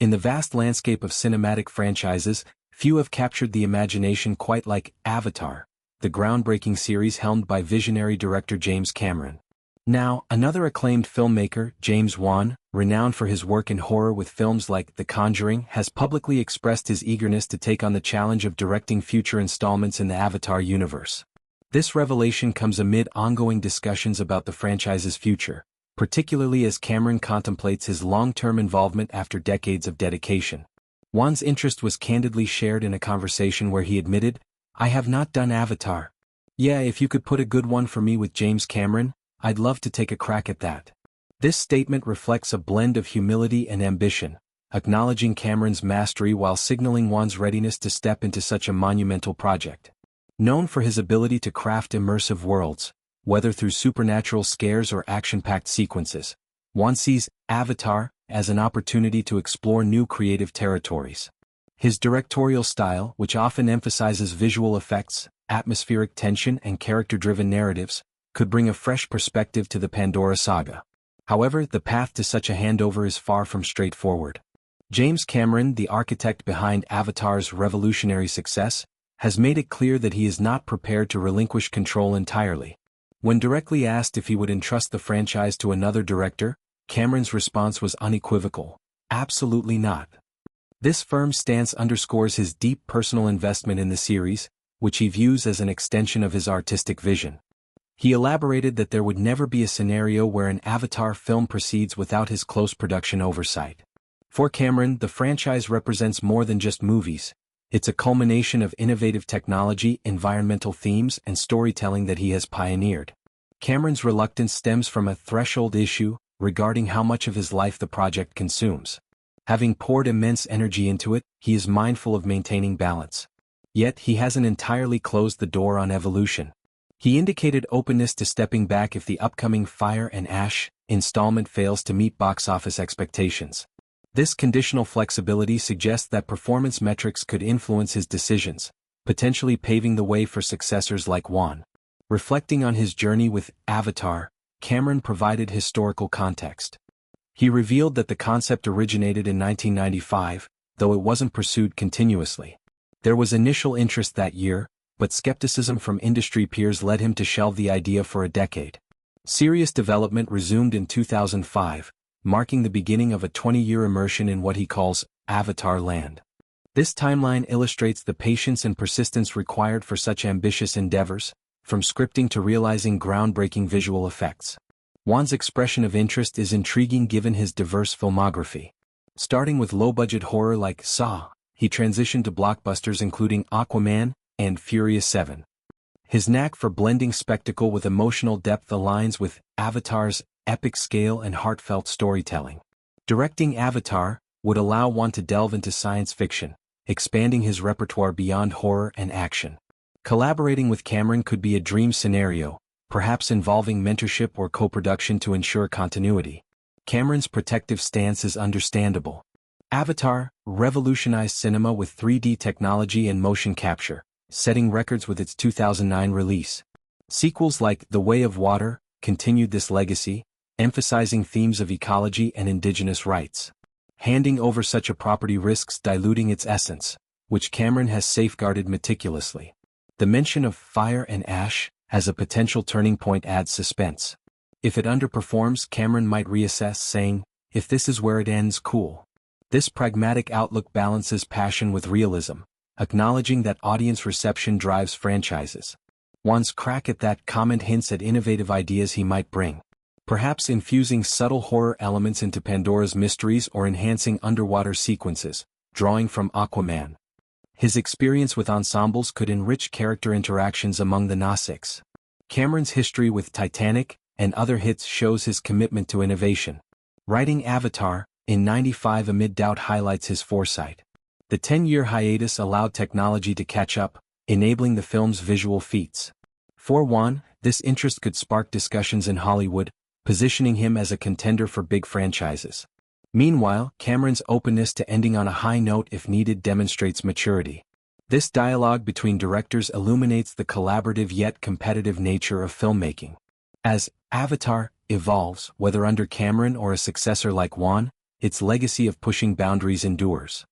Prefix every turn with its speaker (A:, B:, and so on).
A: In the vast landscape of cinematic franchises, few have captured the imagination quite like Avatar, the groundbreaking series helmed by visionary director James Cameron. Now, another acclaimed filmmaker, James Wan, renowned for his work in horror with films like The Conjuring, has publicly expressed his eagerness to take on the challenge of directing future installments in the Avatar universe. This revelation comes amid ongoing discussions about the franchise's future, particularly as Cameron contemplates his long-term involvement after decades of dedication. Wan's interest was candidly shared in a conversation where he admitted, "I have not done Avatar. Yeah, if you could put a good one for me with James Cameron, I'd love to take a crack at that." This statement reflects a blend of humility and ambition, acknowledging Cameron's mastery while signaling Wan's readiness to step into such a monumental project. Known for his ability to craft immersive worlds, whether through supernatural scares or action-packed sequences, Wan sees Avatar as an opportunity to explore new creative territories. His directorial style, which often emphasizes visual effects, atmospheric tension and character-driven narratives, could bring a fresh perspective to the Pandora saga. However, the path to such a handover is far from straightforward. James Cameron, the architect behind Avatar's revolutionary success, has made it clear that he is not prepared to relinquish control entirely. When directly asked if he would entrust the franchise to another director, Cameron's response was unequivocal: absolutely not. This firm stance underscores his deep personal investment in the series, which he views as an extension of his artistic vision. He elaborated that there would never be a scenario where an Avatar film proceeds without his close production oversight. For Cameron, the franchise represents more than just movies. It's a culmination of innovative technology, environmental themes, and storytelling that he has pioneered. Cameron's reluctance stems from a threshold issue regarding how much of his life the project consumes. Having poured immense energy into it, he is mindful of maintaining balance. Yet he hasn't entirely closed the door on evolution. He indicated openness to stepping back if the upcoming Fire and Ash installment fails to meet box office expectations. This conditional flexibility suggests that performance metrics could influence his decisions, potentially paving the way for successors like Wan. Reflecting on his journey with Avatar, Cameron provided historical context. He revealed that the concept originated in 1995, though it wasn't pursued continuously. There was initial interest that year, but skepticism from industry peers led him to shelve the idea for a decade. Serious development resumed in 2005, marking the beginning of a 20-year immersion in what he calls Avatar Land. This timeline illustrates the patience and persistence required for such ambitious endeavors, from scripting to realizing groundbreaking visual effects. Wan's expression of interest is intriguing given his diverse filmography. Starting with low-budget horror like Saw, he transitioned to blockbusters including Aquaman and Furious 7. His knack for blending spectacle with emotional depth aligns with Avatar's epic scale and heartfelt storytelling. Directing Avatar would allow Wan to delve into science fiction, expanding his repertoire beyond horror and action. Collaborating with Cameron could be a dream scenario, perhaps involving mentorship or co-production to ensure continuity. Cameron's protective stance is understandable. Avatar revolutionized cinema with 3D technology and motion capture, setting records with its 2009 release. Sequels like The Way of Water continued this legacy, emphasizing themes of ecology and indigenous rights. Handing over such a property risks diluting its essence, which Cameron has safeguarded meticulously. The mention of Fire and Ash as a potential turning point adds suspense. If it underperforms, Cameron might reassess, saying, "If this is where it ends, cool." This pragmatic outlook balances passion with realism, acknowledging that audience reception drives franchises. Wan's crack at that comment hints at innovative ideas he might bring. Perhaps infusing subtle horror elements into Pandora's mysteries or enhancing underwater sequences, drawing from Aquaman. His experience with ensembles could enrich character interactions among the Nausicaa. Cameron's history with Titanic and other hits shows his commitment to innovation. Writing Avatar in '95 amid doubt highlights his foresight. The 10-year hiatus allowed technology to catch up, enabling the film's visual feats. For Wan, this interest could spark discussions in Hollywood, positioning him as a contender for big franchises. Meanwhile, Cameron's openness to ending on a high note if needed demonstrates maturity. This dialogue between directors illuminates the collaborative yet competitive nature of filmmaking. As Avatar evolves, whether under Cameron or a successor like Wan, its legacy of pushing boundaries endures.